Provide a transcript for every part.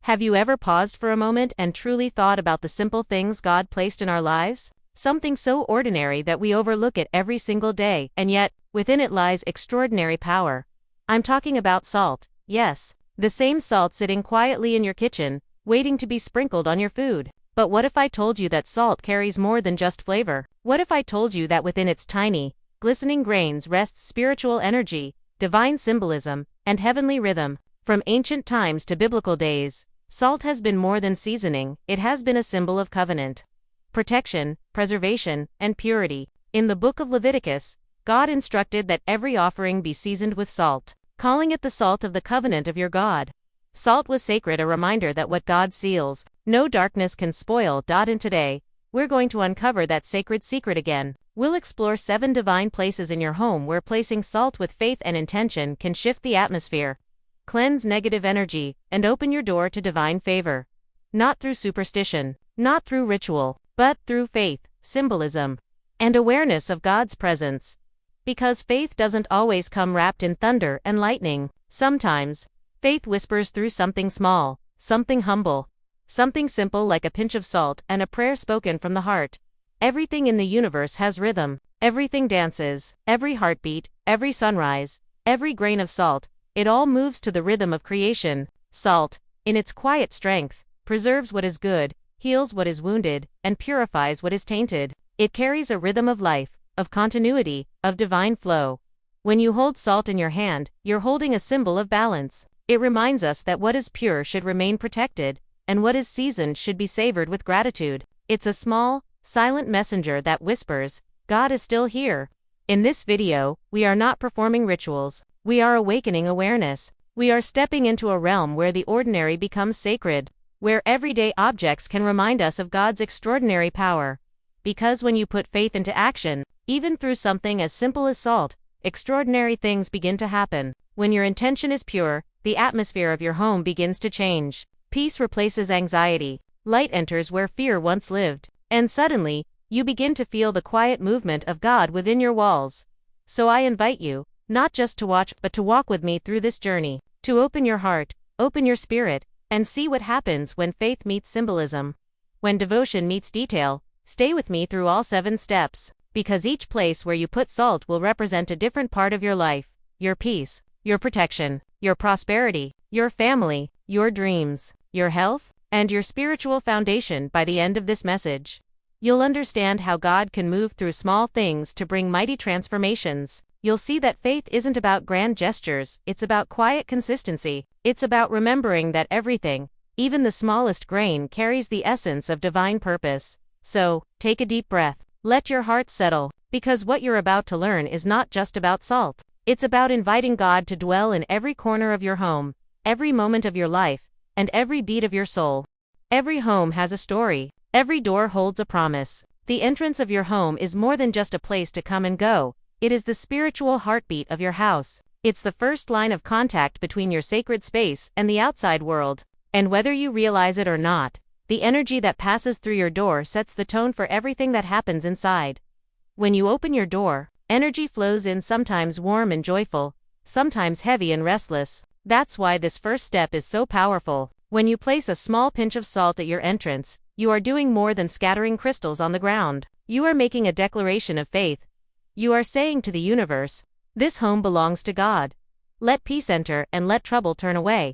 Have you ever paused for a moment and truly thought about the simple things God placed in our lives? Something so ordinary that we overlook it every single day, and yet, within it lies extraordinary power. I'm talking about salt. Yes, the same salt sitting quietly in your kitchen, waiting to be sprinkled on your food. But what if I told you that salt carries more than just flavor? What if I told you that within its tiny, glistening grains rests spiritual energy, divine symbolism, and heavenly rhythm? From ancient times to biblical days, salt has been more than seasoning, it has been a symbol of covenant, protection, preservation, and purity. In the book of Leviticus, God instructed that every offering be seasoned with salt, calling it the salt of the covenant of your God. Salt was sacred, a reminder that what God seals, no darkness can spoil. And today, we're going to uncover that sacred secret again. We'll explore 7 divine places in your home where placing salt with faith and intention can shift the atmosphere, cleanse negative energy, and open your door to divine favor. Not through superstition, not through ritual, but through faith, symbolism, and awareness of God's presence. Because faith doesn't always come wrapped in thunder and lightning. Sometimes, faith whispers through something small, something humble, something simple like a pinch of salt and a prayer spoken from the heart. Everything in the universe has rhythm. Everything dances. Every heartbeat, every sunrise, every grain of salt, it all moves to the rhythm of creation. Salt, in its quiet strength, preserves what is good, heals what is wounded, and purifies what is tainted. It carries a rhythm of life, of continuity, of divine flow. When you hold salt in your hand, you're holding a symbol of balance. It reminds us that what is pure should remain protected, and what is seasoned should be savored with gratitude. It's a small, silent messenger that whispers, God is still here. In this video, we are not performing rituals. We are awakening awareness. We are stepping into a realm where the ordinary becomes sacred, where everyday objects can remind us of God's extraordinary power. Because when you put faith into action, even through something as simple as salt, extraordinary things begin to happen. When your intention is pure, the atmosphere of your home begins to change. Peace replaces anxiety, light enters where fear once lived, and suddenly, you begin to feel the quiet movement of God within your walls. So I invite you, not just to watch, but to walk with me through this journey, to open your heart, open your spirit, and see what happens when faith meets symbolism. When devotion meets detail. Stay with me through all 7 steps, because each place where you put salt will represent a different part of your life, your peace, your protection, your prosperity, your family, your dreams, your health, and your spiritual foundation. By the end of this message, you'll understand how God can move through small things to bring mighty transformations. You'll see that faith isn't about grand gestures, it's about quiet consistency. It's about remembering that everything, even the smallest grain, carries the essence of divine purpose. So, take a deep breath, let your heart settle, because what you're about to learn is not just about salt. It's about inviting God to dwell in every corner of your home, every moment of your life, and every beat of your soul. Every home has a story. Every door holds a promise. The entrance of your home is more than just a place to come and go. It is the spiritual heartbeat of your house. It's the first line of contact between your sacred space and the outside world. And whether you realize it or not, the energy that passes through your door sets the tone for everything that happens inside. When you open your door, energy flows in, sometimes warm and joyful, sometimes heavy and restless. That's why this first step is so powerful. When you place a small pinch of salt at your entrance, you are doing more than scattering crystals on the ground. You are making a declaration of faith. You are saying to the universe, this home belongs to God. Let peace enter and let trouble turn away.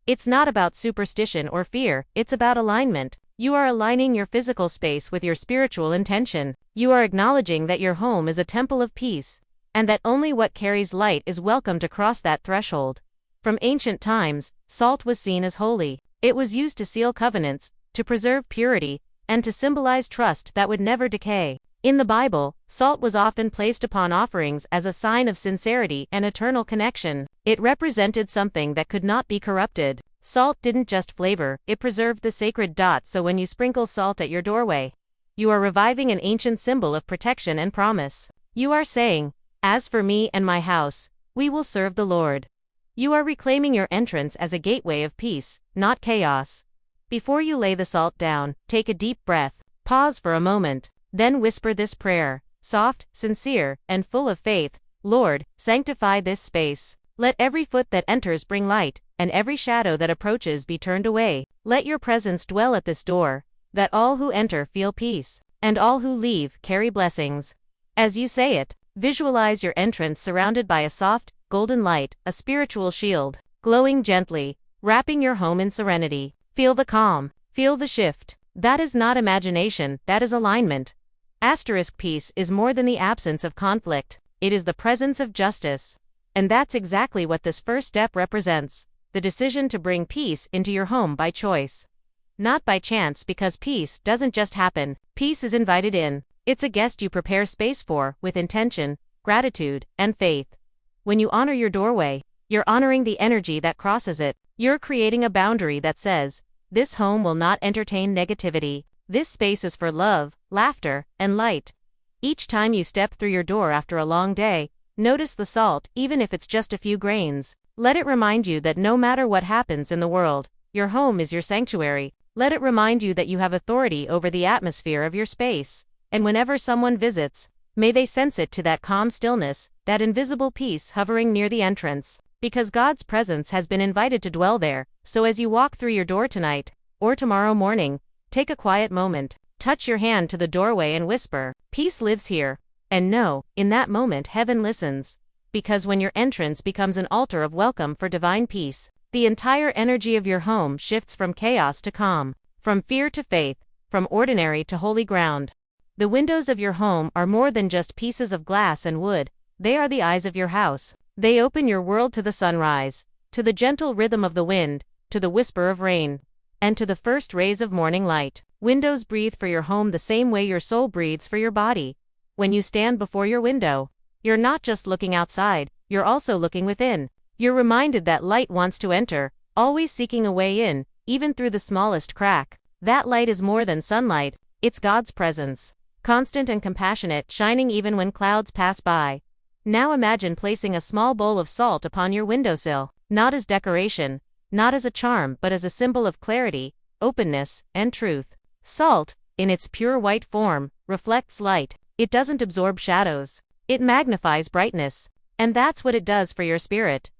It's not about superstition or fear, it's about alignment. You are aligning your physical space with your spiritual intention. You are acknowledging that your home is a temple of peace, and that only what carries light is welcome to cross that threshold. From ancient times, salt was seen as holy. It was used to seal covenants, to preserve purity, and to symbolize trust that would never decay. In the Bible, salt was often placed upon offerings as a sign of sincerity and eternal connection. It represented something that could not be corrupted. Salt didn't just flavor, it preserved the sacred. So when you sprinkle salt at your doorway, you are reviving an ancient symbol of protection and promise. You are saying, as for me and my house, we will serve the Lord. You are reclaiming your entrance as a gateway of peace, not chaos. Before you lay the salt down, take a deep breath, pause for a moment, then whisper this prayer, soft, sincere, and full of faith. Lord, sanctify this space. Let every foot that enters bring light, and every shadow that approaches be turned away. Let your presence dwell at this door, that all who enter feel peace, and all who leave carry blessings. As you say it, visualize your entrance surrounded by a soft, golden light, a spiritual shield, glowing gently, wrapping your home in serenity. Feel the calm, feel the shift. That is not imagination, that is alignment. Peace is more than the absence of conflict, it is the presence of justice. And that's exactly what this first step represents, the decision to bring peace into your home by choice. Not by chance, because peace doesn't just happen, peace is invited in. It's a guest you prepare space for, with intention, gratitude, and faith. When you honor your doorway, you're honoring the energy that crosses it. You're creating a boundary that says, this home will not entertain negativity. This space is for love, laughter, and light. Each time you step through your door after a long day, notice the salt, even if it's just a few grains. Let it remind you that no matter what happens in the world, your home is your sanctuary. Let it remind you that you have authority over the atmosphere of your space. And whenever someone visits, may they sense it to that calm stillness, that invisible peace hovering near the entrance. Because God's presence has been invited to dwell there, so as you walk through your door tonight, or tomorrow morning, take a quiet moment, touch your hand to the doorway and whisper, peace lives here. And know, in that moment heaven listens. Because when your entrance becomes an altar of welcome for divine peace, the entire energy of your home shifts from chaos to calm, from fear to faith, from ordinary to holy ground. The windows of your home are more than just pieces of glass and wood, they are the eyes of your house. They open your world to the sunrise, to the gentle rhythm of the wind, to the whisper of rain, and to the first rays of morning light. Windows breathe for your home the same way your soul breathes for your body. When you stand before your window, you're not just looking outside, you're also looking within. You're reminded that light wants to enter, always seeking a way in, even through the smallest crack. That light is more than sunlight, it's God's presence, constant and compassionate, shining even when clouds pass by. Now imagine placing a small bowl of salt upon your windowsill, not as decoration, not as a charm, but as a symbol of clarity, openness, and truth. Salt, in its pure white form, reflects light. It doesn't absorb shadows. It magnifies brightness. And that's what it does for your spirit.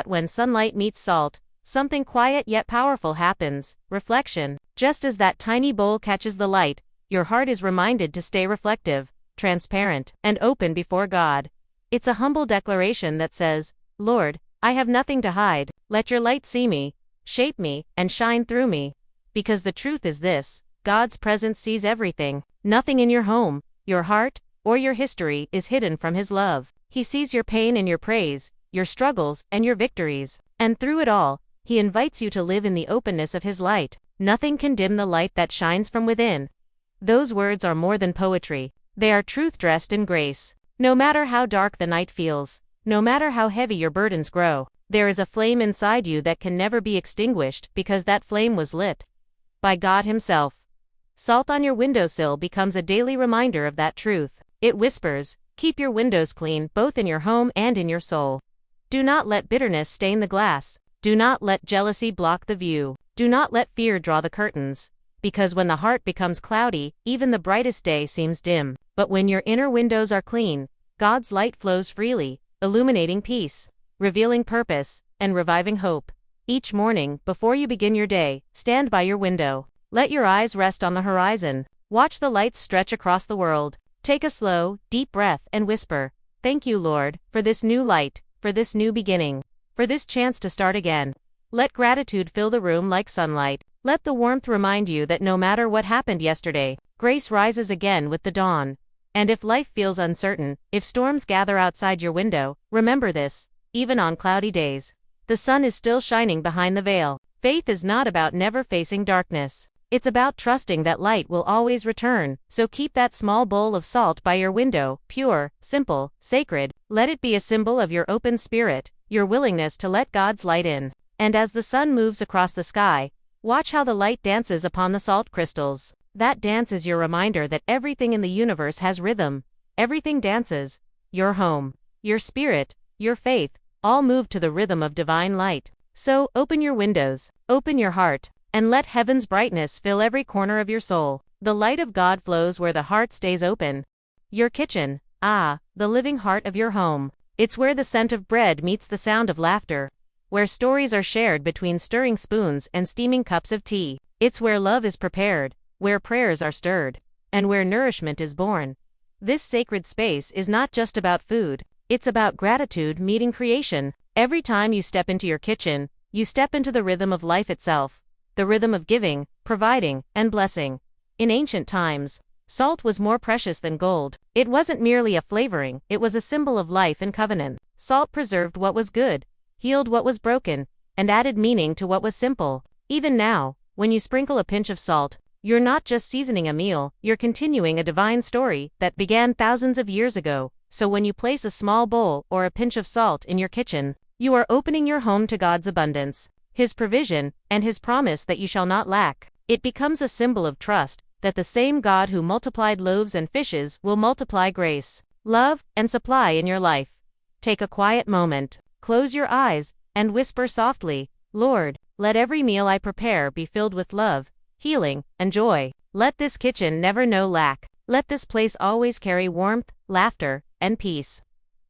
When sunlight meets salt, something quiet yet powerful happens, reflection. Just as that tiny bowl catches the light, your heart is reminded to stay reflective, transparent, and open before God. It's a humble declaration that says, Lord, I have nothing to hide, let your light see me, shape me, and shine through me. Because the truth is this, God's presence sees everything. Nothing in your home, your heart, or your history is hidden from His love. He sees your pain and your praise, your struggles and your victories. And through it all, He invites you to live in the openness of His light. Nothing can dim the light that shines from within. Those words are more than poetry. They are truth dressed in grace. No matter how dark the night feels, no matter how heavy your burdens grow, there is a flame inside you that can never be extinguished because that flame was lit by God Himself. Salt on your windowsill becomes a daily reminder of that truth. It whispers, keep your windows clean both in your home and in your soul. Do not let bitterness stain the glass. Do not let jealousy block the view. Do not let fear draw the curtains. Because when the heart becomes cloudy, even the brightest day seems dim. But when your inner windows are clean, God's light flows freely, illuminating peace, revealing purpose, and reviving hope. Each morning, before you begin your day, stand by your window. Let your eyes rest on the horizon. Watch the lights stretch across the world. Take a slow, deep breath and whisper, thank you, Lord, for this new light, for this new beginning, for this chance to start again. Let gratitude fill the room like sunlight. Let the warmth remind you that no matter what happened yesterday, grace rises again with the dawn. And if life feels uncertain, if storms gather outside your window, remember this, even on cloudy days, the sun is still shining behind the veil. Faith is not about never facing darkness. It's about trusting that light will always return. So keep that small bowl of salt by your window, pure, simple, sacred. Let it be a symbol of your open spirit, your willingness to let God's light in. And as the sun moves across the sky, watch how the light dances upon the salt crystals. That dance is your reminder that everything in the universe has rhythm. Everything dances. Your home, your spirit, your faith, all move to the rhythm of divine light. So, open your windows, open your heart, and let heaven's brightness fill every corner of your soul. The light of God flows where the heart stays open. Your kitchen, the living heart of your home. It's where the scent of bread meets the sound of laughter, where stories are shared between stirring spoons and steaming cups of tea. It's where love is prepared, where prayers are stirred, and where nourishment is born. This sacred space is not just about food, it's about gratitude meeting creation. Every time you step into your kitchen, you step into the rhythm of life itself, the rhythm of giving, providing, and blessing. In ancient times, salt was more precious than gold. It wasn't merely a flavoring, it was a symbol of life and covenant. Salt preserved what was good, healed what was broken, and added meaning to what was simple. Even now, when you sprinkle a pinch of salt, you're not just seasoning a meal, you're continuing a divine story that began thousands of years ago. So when you place a small bowl or a pinch of salt in your kitchen, you are opening your home to God's abundance, His provision, and His promise that you shall not lack. It becomes a symbol of trust that the same God who multiplied loaves and fishes will multiply grace, love, and supply in your life. Take a quiet moment, close your eyes, and whisper softly, "Lord, let every meal I prepare be filled with love, healing, and joy. Let this kitchen never know lack. Let this place always carry warmth, laughter, and peace."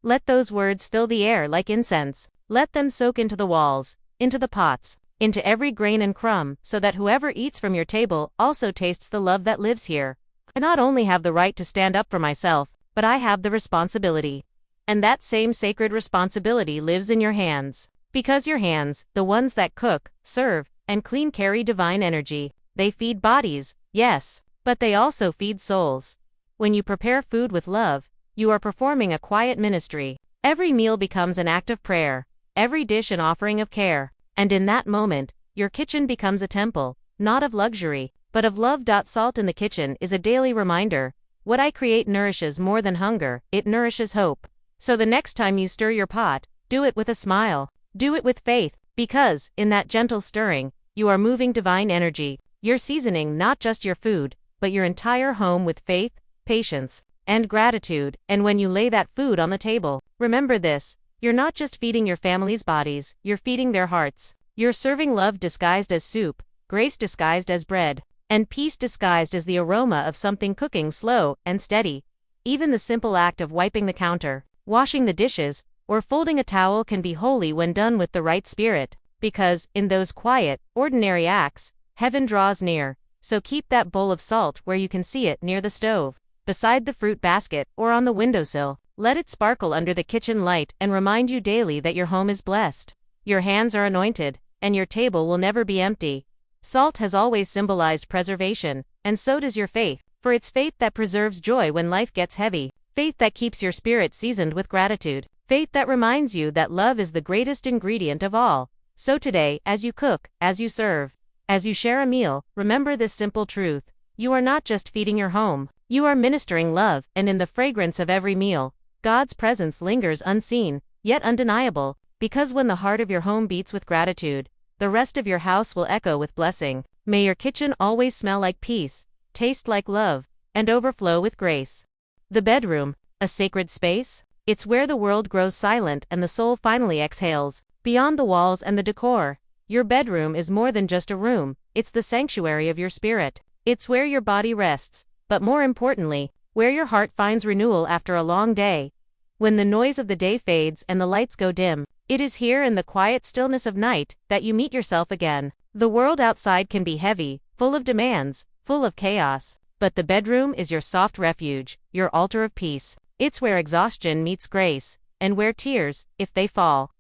Let those words fill the air like incense. Let them soak into the walls, into the pots, into every grain and crumb, so that whoever eats from your table also tastes the love that lives here. I not only have the right to stand up for myself, but I have the responsibility. And that same sacred responsibility lives in your hands. Because your hands, the ones that cook, serve, and clean, carry divine energy. They feed bodies, yes, but they also feed souls. When you prepare food with love, you are performing a quiet ministry. Every meal becomes an act of prayer, every dish an offering of care. And in that moment, your kitchen becomes a temple, not of luxury, but of love. Salt in the kitchen is a daily reminder. What I create nourishes more than hunger, it nourishes hope. So the next time you stir your pot, do it with a smile. Do it with faith, because, in that gentle stirring, you are moving divine energy. You're seasoning not just your food, but your entire home with faith, patience, and gratitude. And when you lay that food on the table, remember this. You're not just feeding your family's bodies, you're feeding their hearts. You're serving love disguised as soup, grace disguised as bread, and peace disguised as the aroma of something cooking slow and steady. Even the simple act of wiping the counter, washing the dishes, or folding a towel can be holy when done with the right spirit, because, in those quiet, ordinary acts, heaven draws near. So keep that bowl of salt where you can see it, near the stove, beside the fruit basket, or on the windowsill. Let it sparkle under the kitchen light and remind you daily that your home is blessed. Your hands are anointed, and your table will never be empty. Salt has always symbolized preservation, and so does your faith, for it's faith that preserves joy when life gets heavy, faith that keeps your spirit seasoned with gratitude, faith that reminds you that love is the greatest ingredient of all. So today, as you cook, as you serve, as you share a meal, remember this simple truth. You are not just feeding your home, you are ministering love, and in the fragrance of every meal, God's presence lingers unseen, yet undeniable, because when the heart of your home beats with gratitude, the rest of your house will echo with blessing. May your kitchen always smell like peace, taste like love, and overflow with grace. The bedroom, a sacred space? It's where the world grows silent and the soul finally exhales. Beyond the walls and the decor, your bedroom is more than just a room, it's the sanctuary of your spirit. It's where your body rests, but more importantly, where your heart finds renewal after a long day. When the noise of the day fades and the lights go dim, it is here in the quiet stillness of night that you meet yourself again. The world outside can be heavy, full of demands, full of chaos, but the bedroom is your soft refuge, your altar of peace. It's where exhaustion meets grace, and where tears, if they fall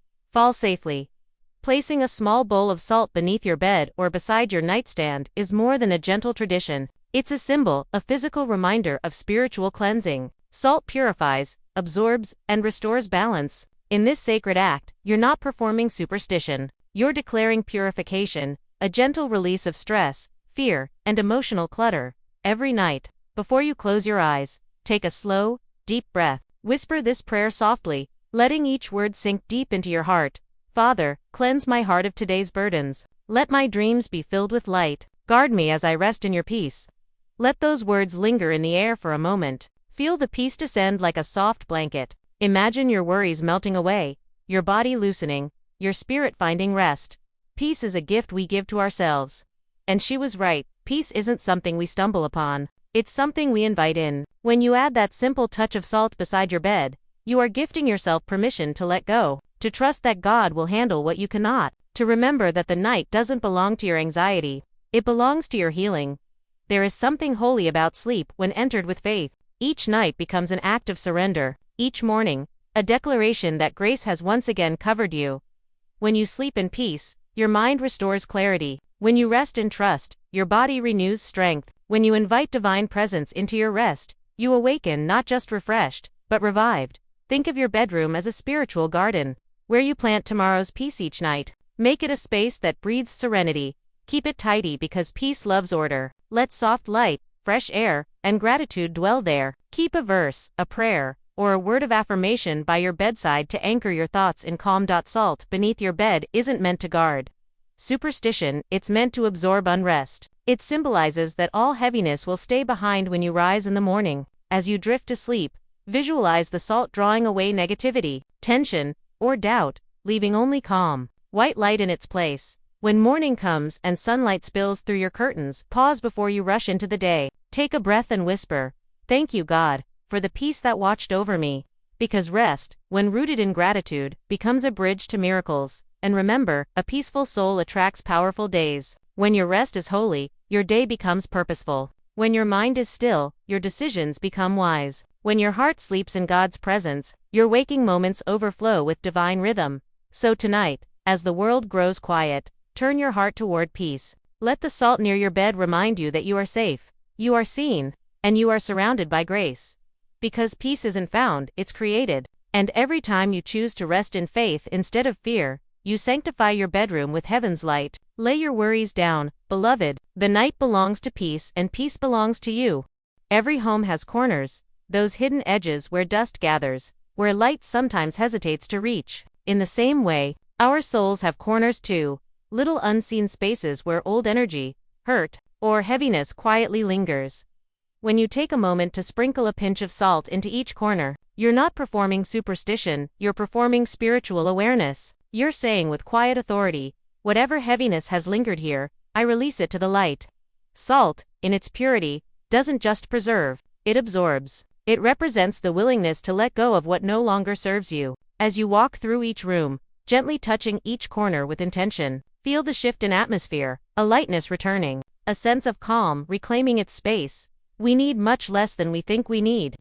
safely. Placing a small bowl of salt beneath your bed or beside your nightstand is more than a gentle tradition. It's a symbol, a physical reminder of spiritual cleansing. Salt purifies, absorbs, and restores balance. In this sacred act, you're not performing superstition. You're declaring purification, a gentle release of stress, fear, and emotional clutter. Every night, before you close your eyes, take a slow, deep breath. Whisper this prayer softly, letting each word sink deep into your heart. Father, cleanse my heart of today's burdens. Let my dreams be filled with light. Guard me as I rest in your peace. Let those words linger in the air for a moment. Feel the peace descend like a soft blanket. Imagine your worries melting away, your body loosening, your spirit finding rest. Peace is a gift we give to ourselves. And she was right, peace isn't something we stumble upon. It's something we invite in. When you add that simple touch of salt beside your bed, You are gifting yourself permission to let go, to trust that God will handle what you cannot, to remember that the night doesn't belong to your anxiety, it belongs to your healing. There is something holy about sleep when entered with faith. Each night becomes an act of surrender, each morning, a declaration that grace has once again covered you. When you sleep in peace, your mind restores clarity. When you rest in trust, your body renews strength. When you invite divine presence into your rest, you awaken not just refreshed, but revived. Think of your bedroom as a spiritual garden, where you plant tomorrow's peace each night. Make it a space that breathes serenity. Keep it tidy because peace loves order. Let soft light, fresh air, and gratitude dwell there. Keep a verse, a prayer, or a word of affirmation by your bedside to anchor your thoughts in calm. Salt beneath your bed isn't meant to guard superstition, it's meant to absorb unrest. It symbolizes that all heaviness will stay behind when you rise in the morning. As you drift to sleep, visualize the salt drawing away negativity, tension, or doubt, leaving only calm, white light in its place. When morning comes and sunlight spills through your curtains, pause before you rush into the day. Take a breath and whisper, "Thank you, God, for the peace that watched over me." Because rest, when rooted in gratitude, becomes a bridge to miracles. And remember, a peaceful soul attracts powerful days. When your rest is holy, your day becomes purposeful. When your mind is still, your decisions become wise. When your heart sleeps in God's presence, your waking moments overflow with divine rhythm. So tonight, as the world grows quiet, turn your heart toward peace. Let the salt near your bed remind you that you are safe, you are seen, and you are surrounded by grace. Because peace isn't found, it's created. And every time you choose to rest in faith instead of fear, you sanctify your bedroom with heaven's light. Lay your worries down, beloved. The night belongs to peace and peace belongs to you. Every home has corners, those hidden edges where dust gathers, where light sometimes hesitates to reach. In the same way, our souls have corners too, little unseen spaces where old energy, hurt, or heaviness quietly lingers. When you take a moment to sprinkle a pinch of salt into each corner, you're not performing superstition, you're performing spiritual awareness. You're saying with quiet authority, whatever heaviness has lingered here, I release it to the light. Salt, in its purity, doesn't just preserve, it absorbs. It represents the willingness to let go of what no longer serves you. As you walk through each room, gently touching each corner with intention, feel the shift in atmosphere, a lightness returning, a sense of calm reclaiming its space. We need much less than we think we need.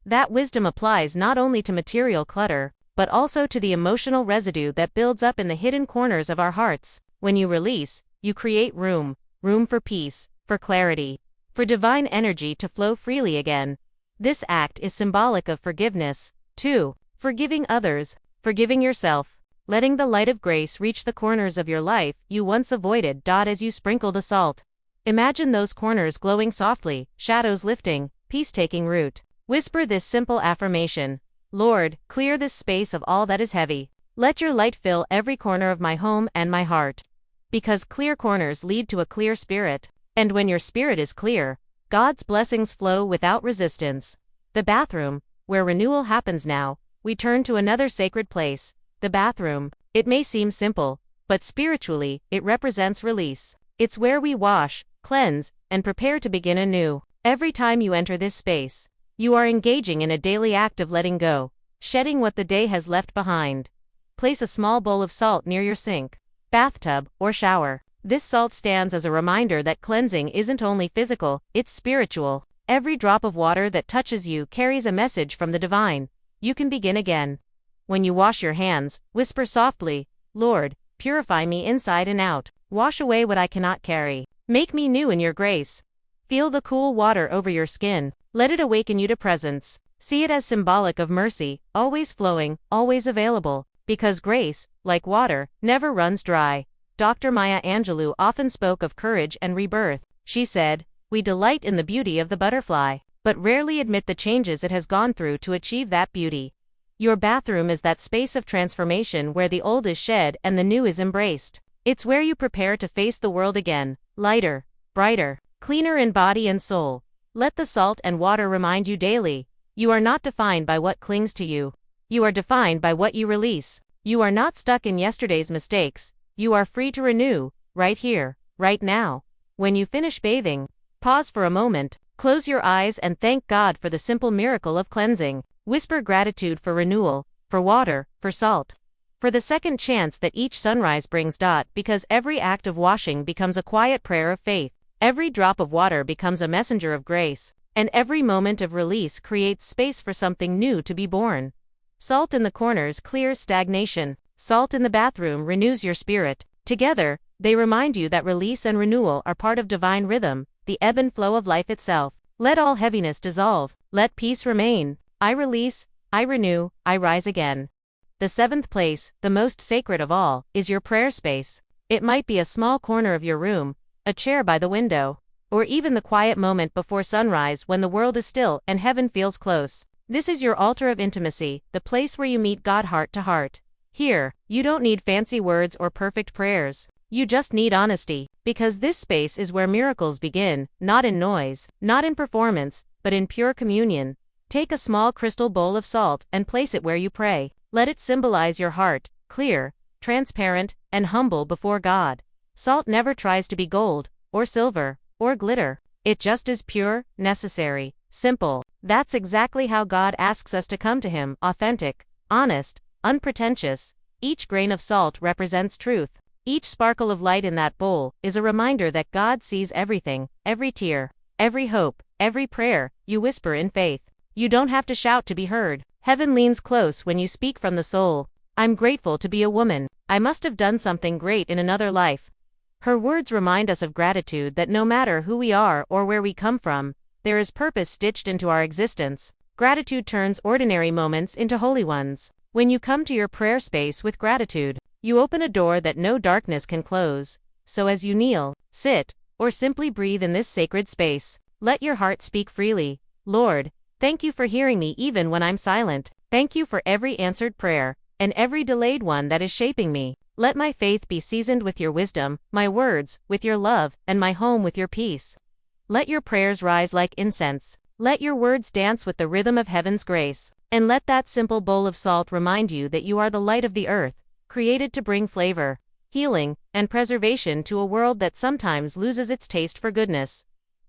That wisdom applies not only to material clutter, but also to the emotional residue that builds up in the hidden corners of our hearts. When you release, you create room for peace, for clarity, for divine energy to flow freely again. This act is symbolic of forgiveness, too, forgiving others, forgiving yourself, letting the light of grace reach the corners of your life you once avoided. As you sprinkle the salt, imagine those corners glowing softly, shadows lifting, peace taking root. Whisper this simple affirmation: Lord, clear this space of all that is heavy. Let your light fill every corner of my home and my heart. Because clear corners lead to a clear spirit. And when your spirit is clear, God's blessings flow without resistance. The bathroom, where renewal happens now, we turn to another sacred place, the bathroom. It may seem simple, but spiritually, it represents release. It's where we wash, cleanse, and prepare to begin anew. Every time you enter this space, you are engaging in a daily act of letting go, shedding what the day has left behind. Place a small bowl of salt near your sink, bathtub, or shower. This salt stands as a reminder that cleansing isn't only physical, it's spiritual. Every drop of water that touches you carries a message from the divine. You can begin again. When you wash your hands, whisper softly, Lord, purify me inside and out. Wash away what I cannot carry. Make me new in your grace. Feel the cool water over your skin. Let it awaken you to presence. See it as symbolic of mercy, always flowing, always available. Because grace, like water, never runs dry. Dr. Maya Angelou often spoke of courage and rebirth. She said, "We delight in the beauty of the butterfly, but rarely admit the changes it has gone through to achieve that beauty." Your bathroom is that space of transformation where the old is shed and the new is embraced. It's where you prepare to face the world again, lighter, brighter, cleaner in body and soul. Let the salt and water remind you daily, you are not defined by what clings to you. You are defined by what you release. You are not stuck in yesterday's mistakes. You are free to renew, right here, right now. When you finish bathing, pause for a moment, close your eyes and thank God for the simple miracle of cleansing. Whisper gratitude for renewal, for water, for salt, for the second chance that each sunrise brings. Because every act of washing becomes a quiet prayer of faith, every drop of water becomes a messenger of grace, and every moment of release creates space for something new to be born. Salt in the corners clears stagnation. Salt in the bathroom renews your spirit. Together, they remind you that release and renewal are part of divine rhythm, the ebb and flow of life itself. Let all heaviness dissolve. Let peace remain. I release, I renew, I rise again. The seventh place, the most sacred of all, is your prayer space. It might be a small corner of your room, a chair by the window, or even the quiet moment before sunrise when the world is still and heaven feels close. This is your altar of intimacy, the place where you meet God heart to heart. Here, you don't need fancy words or perfect prayers. You just need honesty, because this space is where miracles begin, not in noise, not in performance, but in pure communion. Take a small crystal bowl of salt and place it where you pray. Let it symbolize your heart, clear, transparent, and humble before God. Salt never tries to be gold, or silver, or glitter. It just is pure, necessary, simple. That's exactly how God asks us to come to Him, authentic, honest, unpretentious. Each grain of salt represents truth. Each sparkle of light in that bowl is a reminder that God sees everything, every tear, every hope, every prayer you whisper in faith. You don't have to shout to be heard. Heaven leans close when you speak from the soul. I'm grateful to be a woman. I must have done something great in another life. Her words remind us of gratitude, that no matter who we are or where we come from, there is purpose stitched into our existence. Gratitude turns ordinary moments into holy ones. When you come to your prayer space with gratitude, you open a door that no darkness can close. So as you kneel, sit, or simply breathe in this sacred space, let your heart speak freely. Lord, thank you for hearing me even when I'm silent. Thank you for every answered prayer, and every delayed one that is shaping me. Let my faith be seasoned with your wisdom, my words with your love, and my home with your peace. Let your prayers rise like incense. Let your words dance with the rhythm of heaven's grace. And let that simple bowl of salt remind you that you are the light of the earth, created to bring flavor, healing, and preservation to a world that sometimes loses its taste for goodness.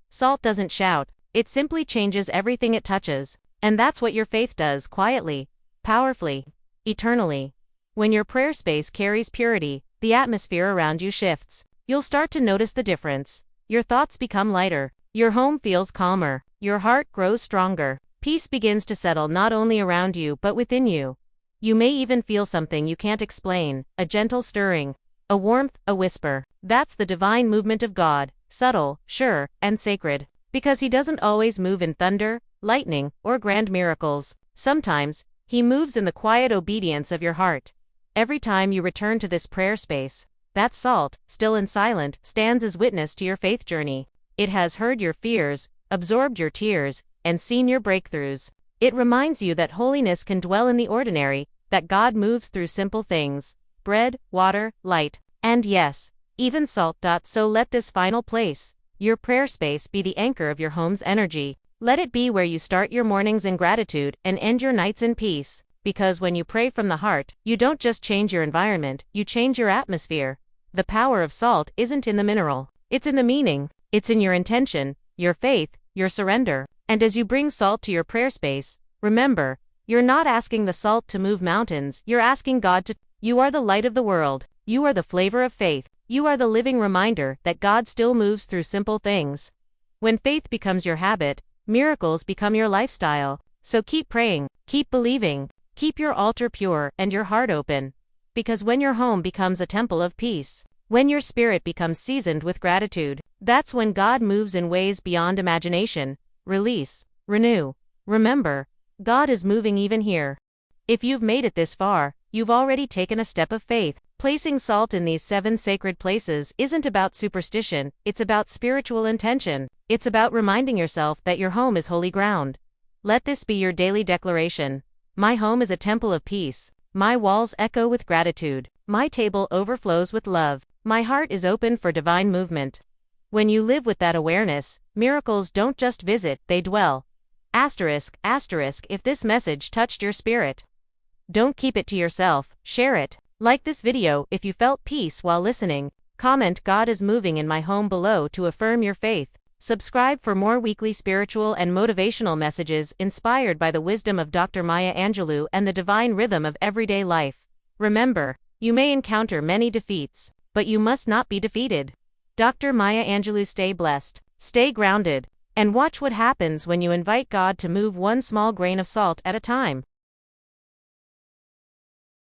Salt doesn't shout, it simply changes everything it touches. And that's what your faith does, quietly, powerfully, eternally. When your prayer space carries purity, the atmosphere around you shifts. You'll start to notice the difference. Your thoughts become lighter. Your home feels calmer. Your heart grows stronger. Peace begins to settle not only around you but within you. You may even feel something you can't explain, a gentle stirring, a warmth, a whisper. That's the divine movement of God, subtle, sure, and sacred. Because He doesn't always move in thunder, lightning, or grand miracles. Sometimes, He moves in the quiet obedience of your heart. Every time you return to this prayer space, that salt, still and silent, stands as witness to your faith journey. It has heard your fears, absorbed your tears, and seen your breakthroughs. It reminds you that holiness can dwell in the ordinary, that God moves through simple things: bread, water, light, and yes, even salt. So let this final place, your prayer space, be the anchor of your home's energy. Let it be where you start your mornings in gratitude and end your nights in peace. Because when you pray from the heart, you don't just change your environment, you change your atmosphere. The power of salt isn't in the mineral, it's in the meaning. It's in your intention, your faith, your surrender. And as you bring salt to your prayer space, remember, you're not asking the salt to move mountains, you're asking God to. You are the light of the world. You are the flavor of faith. You are the living reminder that God still moves through simple things. When faith becomes your habit, miracles become your lifestyle. So keep praying, keep believing, keep your altar pure and your heart open. Because when your home becomes a temple of peace, when your spirit becomes seasoned with gratitude, that's when God moves in ways beyond imagination. Release, renew. Remember, God is moving even here. If you've made it this far, you've already taken a step of faith. Placing salt in these 7 sacred places isn't about superstition, it's about spiritual intention. It's about reminding yourself that your home is holy ground. Let this be your daily declaration. My home is a temple of peace. My walls echo with gratitude. My table overflows with love. My heart is open for divine movement. When you live with that awareness, miracles don't just visit, they dwell. Asterisk, if this message touched your spirit, don't keep it to yourself, share it. Like this video if you felt peace while listening. Comment "God is moving in my home" below to affirm your faith. Subscribe for more weekly spiritual and motivational messages inspired by the wisdom of Dr. Maya Angelou and the divine rhythm of everyday life. Remember, you may encounter many defeats, but you must not be defeated. Dr. Maya Angelou. Stay blessed, stay grounded, and watch what happens when you invite God to move one small grain of salt at a time.